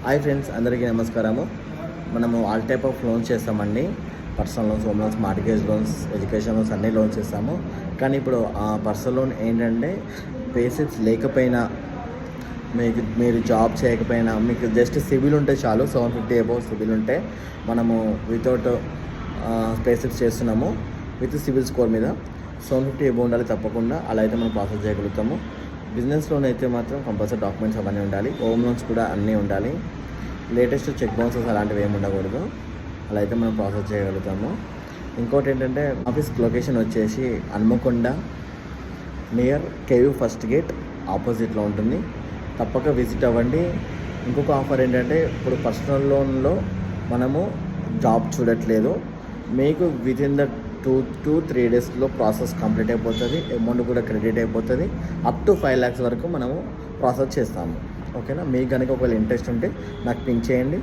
Hi friends, అందరికీ నమస్కారము. మనము ఆల్ టైప్ ఆఫ్ లోన్స్ చేస్తామండి. Personal loans, home loans, mortgage loans, education loans అన్ని లోన్స్ చేస్తాము. కానీ ఇప్పుడు ఆ పర్సనల్ లోన్ ఏంటంటే బేసిక్స్ లేకపోయినా, మీరు జాబ్ చేయకపోయినా, మీకు జస్ట్ సిబిల్ ఉంటే చాలు. 750 అబౌవ్ సిబిల్ ఉంటే మనము వితౌట్ బేసిక్స్ చేస్తున్నాము. విత్ సిబిల్ స్కోర్ మీద 750 అబౌవ్ ఉండాలి తప్పకుండా. అలా అయితే మనం ప్రాసెస్ చేయగలుగుతాము. బిజినెస్ లోన్ అయితే మాత్రం కంపల్సరీ డాక్యుమెంట్స్ అవన్నీ ఉండాలి. హోమ్ లోన్స్ కూడా అన్నీ ఉండాలి. లేటెస్ట్ చెక్ బౌన్సెస్ అలాంటివి ఏమి ఉండకూడదు. అలా అయితే మనం ప్రాసెస్ చేయగలుగుతాము. ఇంకోటి ఏంటంటే ఆఫీస్ లొకేషన్ వచ్చేసి Hanamkonda near KU first gate ఆపోజిట్లో ఉంటుంది. తప్పక విజిట్ అవ్వండి. ఇంకొక ఆఫర్ ఏంటంటే ఇప్పుడు పర్సనల్ లోన్లో మనము జాబ్ చూడట్లేదు. మీకు వితిన్ ద 2 to 3 డేస్లో ప్రాసెస్ కంప్లీట్ అయిపోతుంది. అమౌంట్ కూడా క్రెడిట్ అయిపోతుంది. అప్ టు 5 lakhs వరకు మనము ప్రాసెస్ చేస్తాము. ఓకేనా? మీకు కనుక ఒకవేళ ఇంట్రెస్ట్ ఉంటే నాకు పింక్ చేయండి.